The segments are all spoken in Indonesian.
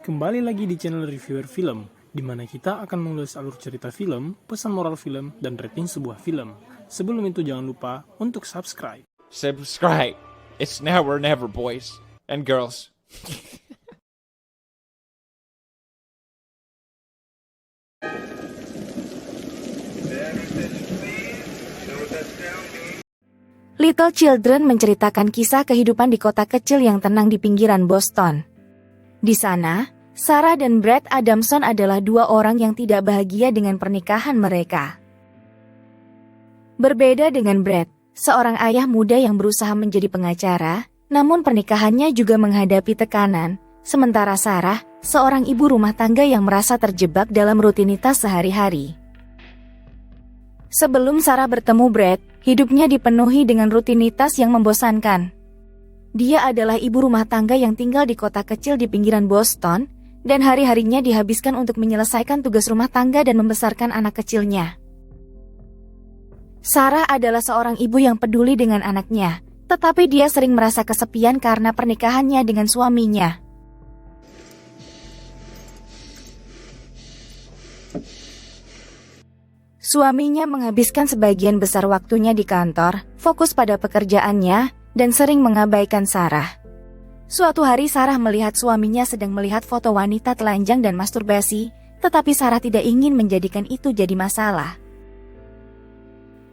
Kembali lagi di channel Reviewer Film, di mana kita akan mengulas alur cerita film, pesan moral film, dan rating sebuah film. Sebelum itu jangan lupa untuk subscribe. Subscribe. It's now or never, boys and girls. Little Children menceritakan kisah kehidupan di kota kecil yang tenang di pinggiran Boston. Di sana, Sarah dan Brad Adamson adalah dua orang yang tidak bahagia dengan pernikahan mereka. Berbeda dengan Brad, seorang ayah muda yang berusaha menjadi pengacara, namun pernikahannya juga menghadapi tekanan, sementara Sarah, seorang ibu rumah tangga yang merasa terjebak dalam rutinitas sehari-hari. Sebelum Sarah bertemu Brad, hidupnya dipenuhi dengan rutinitas yang membosankan. Dia adalah ibu rumah tangga yang tinggal di kota kecil di pinggiran Boston, dan hari-harinya dihabiskan untuk menyelesaikan tugas rumah tangga dan membesarkan anak kecilnya. Sarah adalah seorang ibu yang peduli dengan anaknya, tetapi dia sering merasa kesepian karena pernikahannya dengan suaminya. Suaminya menghabiskan sebagian besar waktunya di kantor, fokus pada pekerjaannya, dan sering mengabaikan Sarah. Suatu hari Sarah melihat suaminya sedang melihat foto wanita telanjang dan masturbasi, tetapi Sarah tidak ingin menjadikan itu jadi masalah.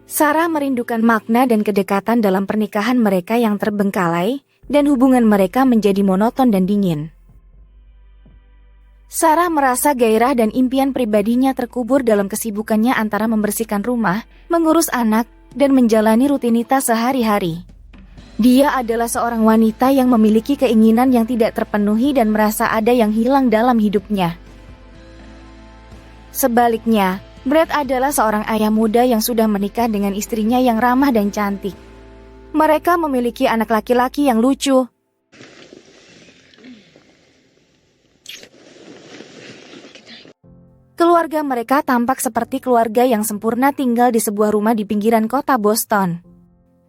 Sarah merindukan makna dan kedekatan dalam pernikahan mereka yang terbengkalai, dan hubungan mereka menjadi monoton dan dingin. Sarah merasa gairah dan impian pribadinya terkubur dalam kesibukannya antara membersihkan rumah, mengurus anak, dan menjalani rutinitas sehari-hari. Dia adalah seorang wanita yang memiliki keinginan yang tidak terpenuhi dan merasa ada yang hilang dalam hidupnya. Sebaliknya, Brad adalah seorang ayah muda yang sudah menikah dengan istrinya yang ramah dan cantik. Mereka memiliki anak laki-laki yang lucu. Keluarga mereka tampak seperti keluarga yang sempurna tinggal di sebuah rumah di pinggiran kota Boston.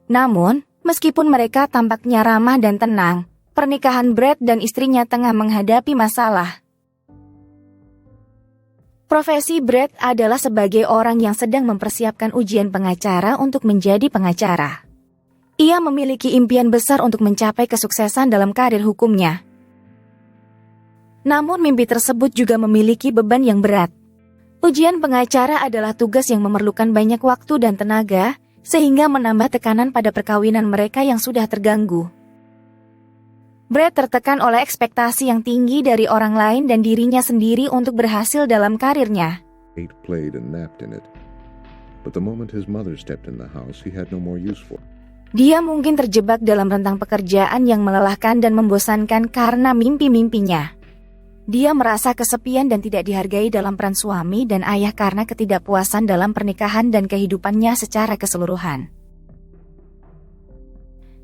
Namun, meskipun mereka tampaknya ramah dan tenang, pernikahan Brad dan istrinya tengah menghadapi masalah. Profesi Brad adalah sebagai orang yang sedang mempersiapkan ujian pengacara untuk menjadi pengacara. Ia memiliki impian besar untuk mencapai kesuksesan dalam karir hukumnya. Namun mimpi tersebut juga memiliki beban yang berat. Ujian pengacara adalah tugas yang memerlukan banyak waktu dan tenaga, sehingga menambah tekanan pada perkawinan mereka yang sudah terganggu. Brad tertekan oleh ekspektasi yang tinggi dari orang lain dan dirinya sendiri untuk berhasil dalam karirnya. Ate, played, and napped in it. But the moment his mother stepped in the house, he had no more use for it. Dia mungkin terjebak dalam rentang pekerjaan yang melelahkan dan membosankan karena mimpi-mimpinya. Dia merasa kesepian dan tidak dihargai dalam peran suami dan ayah karena ketidakpuasan dalam pernikahan dan kehidupannya secara keseluruhan.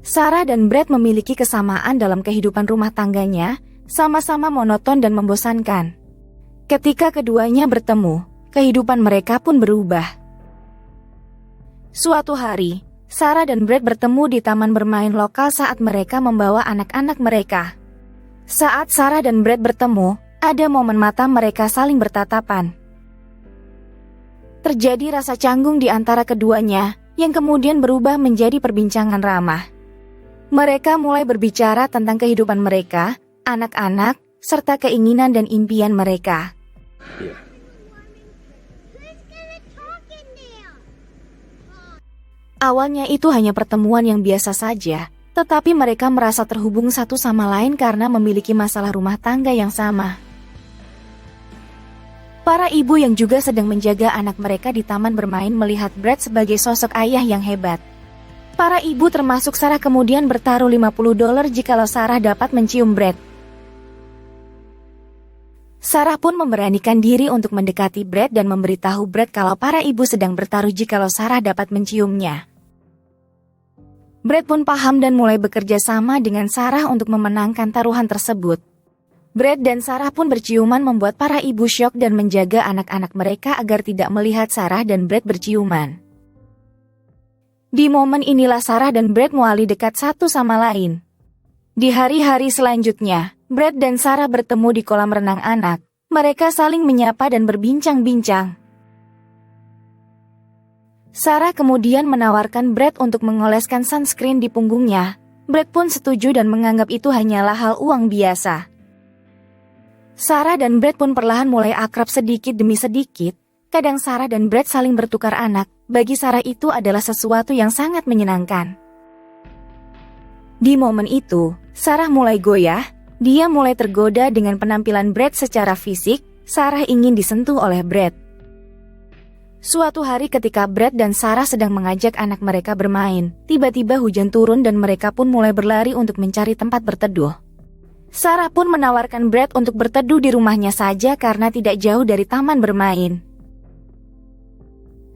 Sarah dan Brad memiliki kesamaan dalam kehidupan rumah tangganya, sama-sama monoton dan membosankan. Ketika keduanya bertemu, kehidupan mereka pun berubah. Suatu hari, Sarah dan Brad bertemu di taman bermain lokal saat mereka membawa anak-anak mereka. Saat Sarah dan Brad bertemu, ada momen mata mereka saling bertatapan. Terjadi rasa canggung di antara keduanya, yang kemudian berubah menjadi perbincangan ramah. Mereka mulai berbicara tentang kehidupan mereka, anak-anak, serta keinginan dan impian mereka. Awalnya itu hanya pertemuan yang biasa saja, tetapi mereka merasa terhubung satu sama lain karena memiliki masalah rumah tangga yang sama. Para ibu yang juga sedang menjaga anak mereka di taman bermain melihat Brad sebagai sosok ayah yang hebat. Para ibu termasuk Sarah kemudian bertaruh $50 jikalau Sarah dapat mencium Brad. Sarah pun memberanikan diri untuk mendekati Brad dan memberitahu Brad kalau para ibu sedang bertaruh jikalau Sarah dapat menciumnya. Brad pun paham dan mulai bekerja sama dengan Sarah untuk memenangkan taruhan tersebut. Brad dan Sarah pun berciuman membuat para ibu syok dan menjaga anak-anak mereka agar tidak melihat Sarah dan Brad berciuman. Di momen inilah Sarah dan Brad mulai dekat satu sama lain. Di hari-hari selanjutnya, Brad dan Sarah bertemu di kolam renang anak. Mereka saling menyapa dan berbincang-bincang. Sarah kemudian menawarkan Brad untuk mengoleskan sunscreen di punggungnya. Brad pun setuju dan menganggap itu hanyalah hal uang biasa. Sarah dan Brad pun perlahan mulai akrab sedikit demi sedikit. Kadang Sarah dan Brad saling bertukar anak. Bagi Sarah itu adalah sesuatu yang sangat menyenangkan. Di momen itu, Sarah mulai goyah. Dia mulai tergoda dengan penampilan Brad secara fisik. Sarah ingin disentuh oleh Brad. Suatu hari ketika Brad dan Sarah sedang mengajak anak mereka bermain, tiba-tiba hujan turun dan mereka pun mulai berlari untuk mencari tempat berteduh. Sarah pun menawarkan Brad untuk berteduh di rumahnya saja karena tidak jauh dari taman bermain.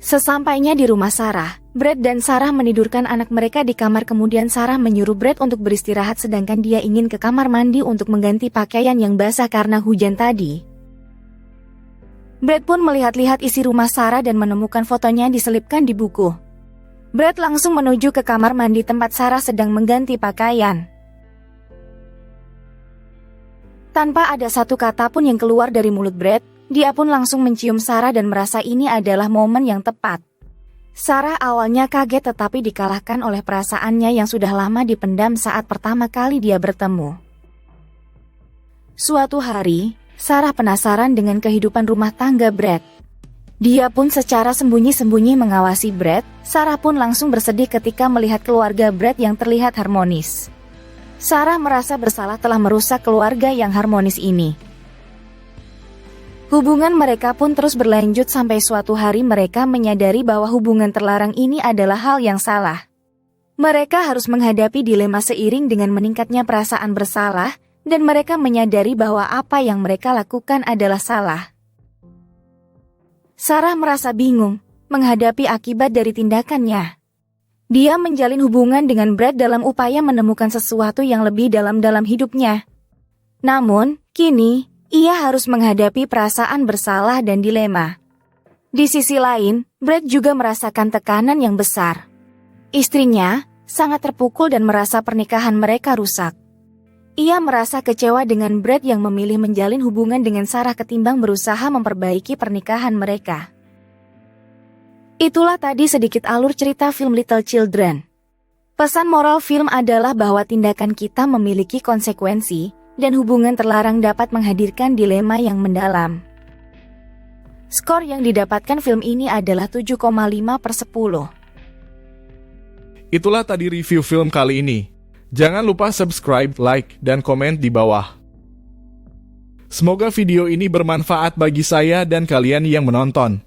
Sesampainya di rumah Sarah, Brad dan Sarah menidurkan anak mereka di kamar, kemudian Sarah menyuruh Brad untuk beristirahat sedangkan dia ingin ke kamar mandi untuk mengganti pakaian yang basah karena hujan tadi. Brad pun melihat-lihat isi rumah Sarah dan menemukan fotonya diselipkan di buku. Brad langsung menuju ke kamar mandi tempat Sarah sedang mengganti pakaian. Tanpa ada satu kata pun yang keluar dari mulut Brad, dia pun langsung mencium Sarah dan merasa ini adalah momen yang tepat. Sarah awalnya kaget tetapi dikalahkan oleh perasaannya yang sudah lama dipendam saat pertama kali dia bertemu. Suatu hari, Sarah penasaran dengan kehidupan rumah tangga Brad. Dia pun secara sembunyi-sembunyi mengawasi Brad. Sarah pun langsung bersedih ketika melihat keluarga Brad yang terlihat harmonis. Sarah merasa bersalah telah merusak keluarga yang harmonis ini. Hubungan mereka pun terus berlanjut sampai suatu hari mereka menyadari bahwa hubungan terlarang ini adalah hal yang salah. Mereka harus menghadapi dilema seiring dengan meningkatnya perasaan bersalah, dan mereka menyadari bahwa apa yang mereka lakukan adalah salah. Sarah merasa bingung menghadapi akibat dari tindakannya. Dia menjalin hubungan dengan Brad dalam upaya menemukan sesuatu yang lebih dalam hidupnya. Namun, kini, ia harus menghadapi perasaan bersalah dan dilema. Di sisi lain, Brad juga merasakan tekanan yang besar. Istrinya sangat terpukul dan merasa pernikahan mereka rusak. Ia merasa kecewa dengan Brad yang memilih menjalin hubungan dengan Sarah ketimbang berusaha memperbaiki pernikahan mereka. Itulah tadi sedikit alur cerita film Little Children. Pesan moral film adalah bahwa tindakan kita memiliki konsekuensi, dan hubungan terlarang dapat menghadirkan dilema yang mendalam. Skor yang didapatkan film ini adalah 7,5/10. Itulah tadi review film kali ini. Jangan lupa subscribe, like, dan komen di bawah. Semoga video ini bermanfaat bagi saya dan kalian yang menonton.